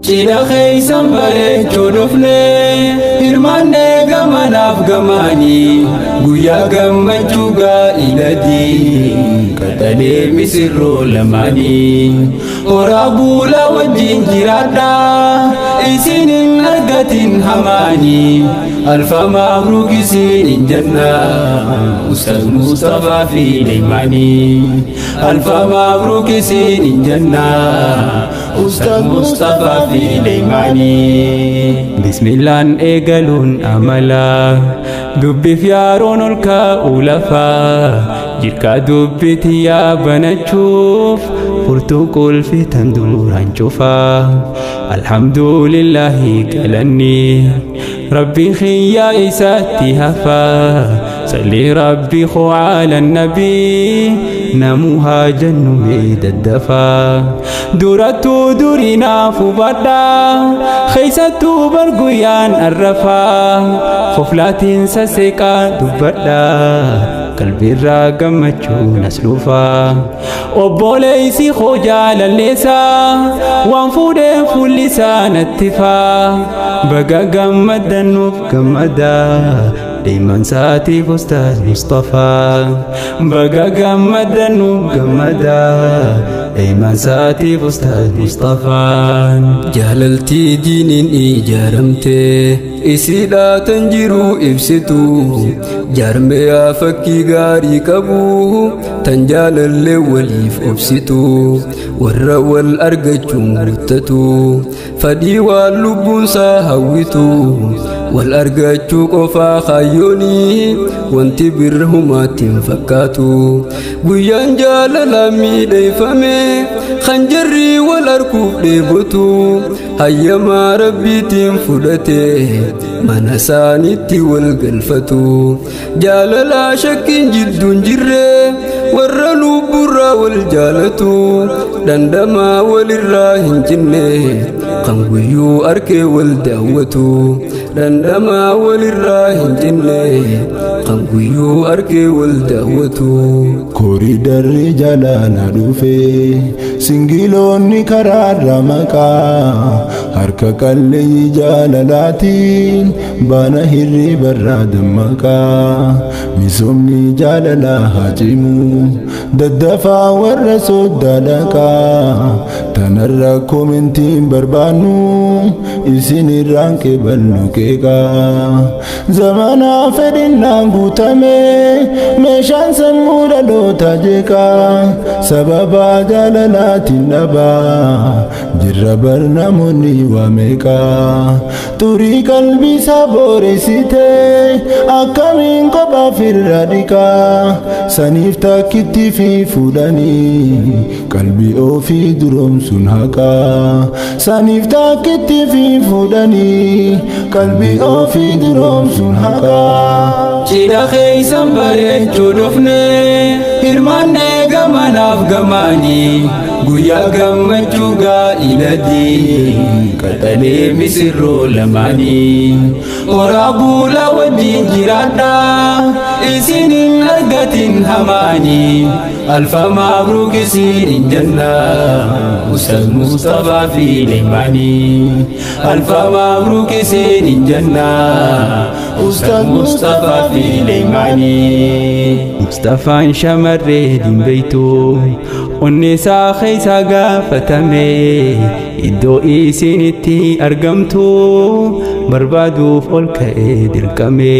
Cila khaysan bareechuu dhufnee hirmaannee gamanaaf gamaanii guyyaa gammachuu gaa'ilaatii qaxalee misirroo lamaanii horaa buula wajjin jiraadhaa isinin argatin hamaanii alfa mabruuk isinin jannaa Ustaz Mustafaa fi Leemanii alfa mabruuk isinin jannaa Ustaz Mustafaa fi Leemanii. Bismillaan eegaluun amala dubbiif yaaroon ol kaa'uu lafaa jirkaa dubbiti yaa banachuuf furtuu qulfi tan duraan cufaa alhamdulillahi galanni rabbi khiyyaa isaatti hafaa salli rabbi khoo ala nabii namuhaa jannu meedaddafaa durattuu durinaaf hubadhaa keeysattuu barguyyaan arrafaa khoflaatiin saseeqaa dubbadhaa qalbiirraa gammachuun as dhufaa obboleeysi khoo jaalalleessaa waan fuudhee fuullisaa nattifaa baga gammaddannuuf gammadaa Daiman saatiif Ustaz Mustafaa baga gammaddannuuf gammadaa Daiman saatiif Ustaz Mustafaa jaalaltii diiniin ijaaramtee isiidhaa tan jiruu ibsitu jaarmeyaa fakkii gaarii qabu tan jaalallee waliif obsitu warra wal argachuun guuttatu fadhii waan lubbuunsaa hawwitu wal argachuu qofaa kaayyoonii wanti birra humaatiin fakkaatu guyyaan jaalala miidheeffame kan jarri wal arguuf dheebotu hayyamaa rabbiitiin fudhate mana isaaniitti wal galfatu jaalala shakkiin jidduun jirre warra lubburraa wal jaalatu dandamaa walirraa hin cinne kan guyyuu arkee wal daawwatu dandamaa walirraa hin cinne kan guyyuu arkee wal daawwatu koriidarri jalaana dhufe singiloonni karaarra maqaa harka qalleeyyi jaalalaatiin baana hirribarraa dammaqaa misoomni jaalalaa haa cimu daddafaa warra soddaa dhaqaa tanarra koomentiin barbaannu isinirraan qeeballu qeeqaa zamanaa fedhinnaan guutame meeshaan sammuu dhaloota jeeqaa sababa jaalalaatiin dhabaa jirra bar namoonni waa meeqaa xurii qalbiisaa booreessite akkamiin kophaaf irra dhiqaa saniif takkitti fi fuudhanii qalbii ofii duroomsuun haqaa saniif takkitti fi fuudhanii qalbii ofii duroomsuun haqaa Cila khaysan bareechuu dhufnee hirmaannee gamanaaf gamaanii guyyaa gammachuu gaa'ilaatii qaxalee misirroo lamaanii horaa buula wajjin jiraadhaa isinin argatin hamaanii alfa mabruuk isinin jannaa Ustaz Mustafaa fi Leemanii alfa mabruuk isinin jannaa Ustaz Mustafaa fi Leemanii Mustafaan shamarree dinbeeytu onneesaa keeysaa gaafatame iddoo isinitti argamtu barbaaduuf ol ka'ee dirqame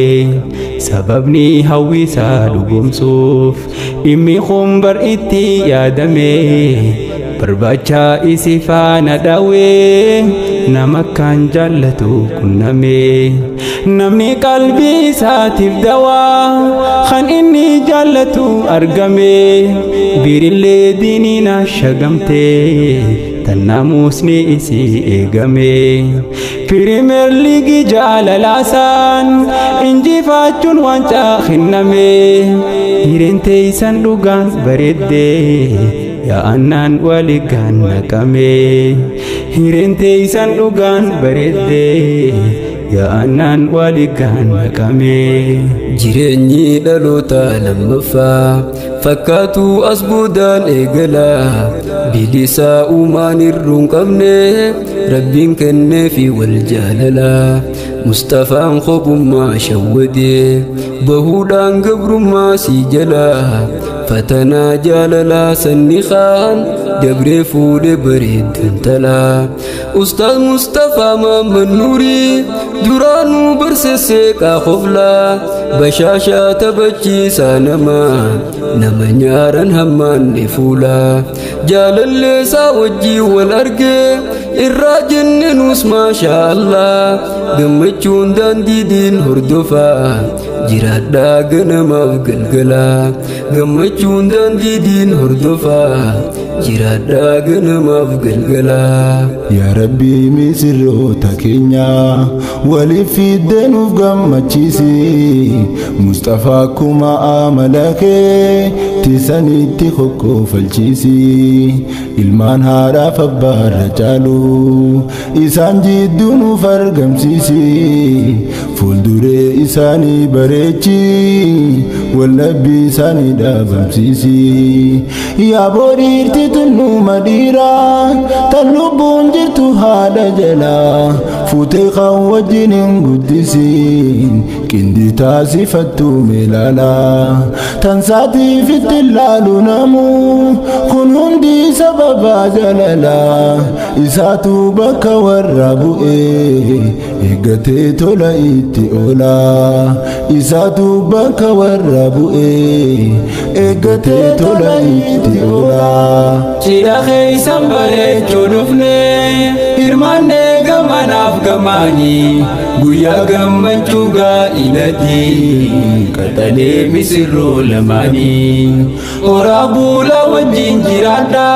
sababni hawwiisaa dhugoomsuuf dhimmi kun bar itti yaadame barbaacha isi faana dhaawee nama kan jaallatu qunname namni qalbii isaatiif dawaa kan inni jaallatu argame birillee diiniina shagamte tan naamusni isi eegame pirimeer liigii jaalalaasaan injifachuun waancaa kenname hirenteeysan dhugaan bareedde yaa'annaan waligaan naqame hirente isan dhugaan bareedde yaa'annaan waligaan naqame. Jireenyi dhaloota lammaffaa fakkaatu as boodaan eegala. Bilisaa uumaan irruun qabne rabbiin kenneefi wal jaalala. Mustafaan kopummaa shawwade bahuudhaan gabrummaa si jala. Fatanaa jaalala sanni kaan dabree fuudhe bareeddan tala. Ustaaz Mustafaa Maamman Nuurii duraanuu barsiisee qaaqofla. Bashaashaa taphachiisaa nama nyaaran hammaanne fuula. Jaalalleesaa wajjii wal arge irraa jenne nus maashaa Allah. Gammachuun daandiidiin hordofaa jiraadhaa ganamaaf galgala. Gammachuun daandiidiin hordofaa jiraadhaa ganamaaf galgala. Yaa Rabbi misirroota keenya waliif fiddee nuuf gammachiisi. Mustafaa akkuma amala kee tisanitti kokkoofalchiisi. Ilmaan haadhaaf abbaarra caalu isaan jidduu nuuf argamsiisi. Fuulduree isaanii bareechi wallabbii isaanii dhaabamsiisi. Yaa boodiirti tulluma dhiiraa tan lubbuun jirtu haadha jalaa. Fuutee kan wajjin hin guddisiin qindi taasifattu meelaalaa. Tan saatiif itti laalu namu kun hundi sababa jalalaa. Isaatu bakka warra bu'ee eeggatee tola itti oolaa. Isaatu bakka warra bu'ee eeggatee tola itti oolaa. Cidha keeysan bareechuu dhufne hirmaanne gamanaaf gamaanii guyyaa gammachuu gaa'ilati qaxalee misirroo lamaanii. Horaa buula wajjin jiraadha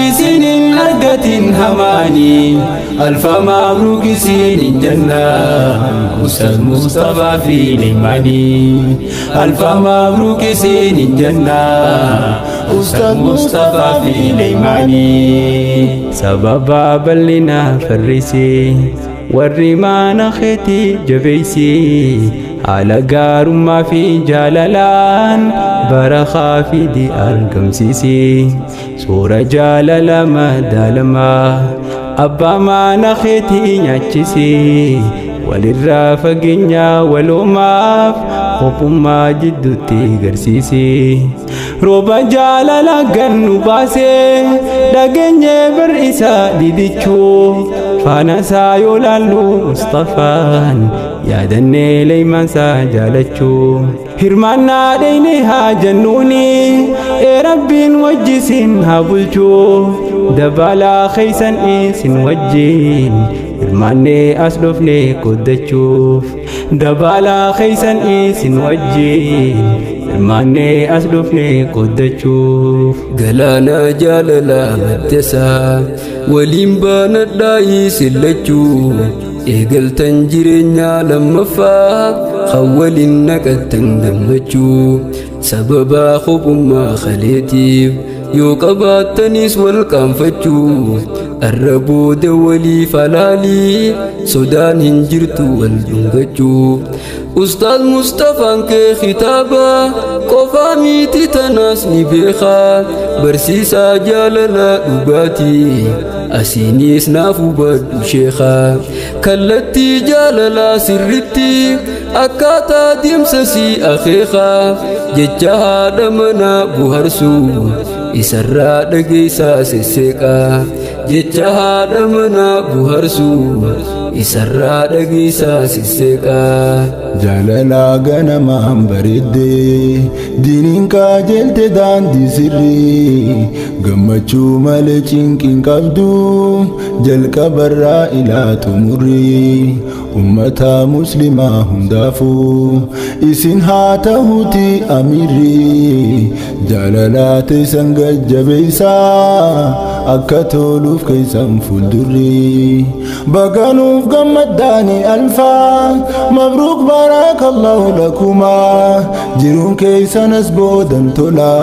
isinin argatin hamaanii. Alfa Mabruuk isinin janna Ustaaz Mustafaa fi Leemanii. Alfa Mabruuk isinin janna Ustaaz Mustafaa fi Leemanii. Sababa bal'ina farrisi warri mana keetii jabeeysi. Haala gaarummaa fi jaalalaan barakaa fidi argamsiisi. Suura jaalala madaalamaa abbaa mana keetii nyaachisi. Walirraa fageenya waloomaaf kopummaa jidduutti garsiisi. Rooba jaalala gannu baasee dhageenye bar isaa didichuu. Faana isaa yoo laallu Mustafaan yaadannee Leeman isaa jaalachuu. Hirmaannaa dheyne haa jennuuni Rabbiin wajjisin haa bulchuu. Dabalaa keeysan isin wajjin hirmaannee as dhufne koddachuuf. Dabalaa keeysan isin wajjin hirmaannee as dhufne koddachuuf. Galaana jaalala maddesaa waliin baanadhaa isin lachuu. Eegaltan jireenyaa lammaffaa kan waliin naqattan gammachuu. Sababa kopummaa kaleetiif yoo qabaattanis wal qaanfachuu. Arra booda waliif halaalii sodaan hin jirtu wal dhungachuu. Ustaaz Mustafaan kee kitaaba qofaa miti tanaas ni beekaa. Barsiisaa jaalala dhugaatii asiinis naaf hubadhu sheekaa. Kallattii jaalalaa sirritti akkaataa deemsa si akeekaa. Jecha haadha manaa bohaarsuu isarraa dhageessaa sesseeqaa. Jecha haadha manaa bohaarsuu isarraa dhageessaa sesseeqaa. Jaalalaa ganamaan bareeddee diiniin qajeelte daandii sirrii. Gammachuu malee cinqiin qabdu jalqabarraa ilaa xumurrii. Ummata muslimaa hundaafuu isin haa ta'uuti amiirri. Jaalalaa teessan gajjabeessaa akka toluuf keeysan fuuldurri. بقنوف قمداني ألفا مبروك بارك الله لكما جيرون كيسا نسبودا تولا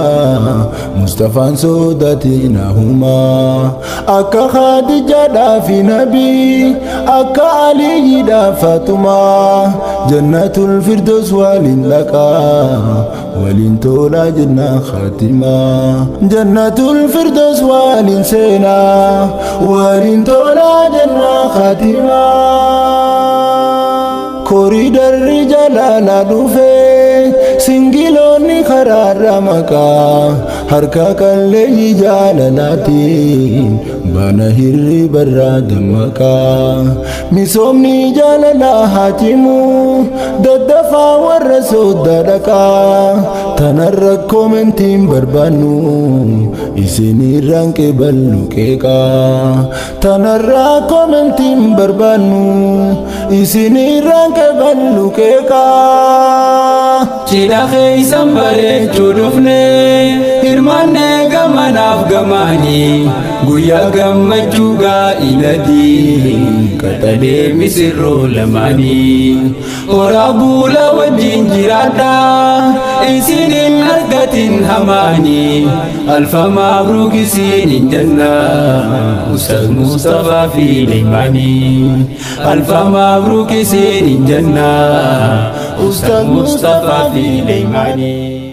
مصطفى سودتنا هما أكا خادجة دا في نبي أكا علي دا فاطمة جنة الفردوس والين لكا والين تولا جنة خاتمة جنة الفردوس والين سينا والين تولا جنة خاتمة كوريدر رجال لا دوفي سنجلوني خرار مكا harka kallee jaalalaatiin bana hirri barraa dammaqaa misoomni jaalalaa haatimu daddafaa warra soodda dhaqaa tanarra koomentiin barbaannu isinirraan qeeballu qeeqaa tanarra koomentiin barbaannu isinirraan qeeballu qeeqaa cidha keeysan bareechuu dhufne hirmaanne gamanaaf gamaani guyyaa gammachuu gaa'ilati qaxalee misirroo lamaani horaa buula wajjin jiraadha isinin argatin hamaani alfa mabruuk isinin janna ustaz Mustafaa fi Leeymaani alfa mabruuk isinin janna ustaz Mustafaa fi Leeymaani.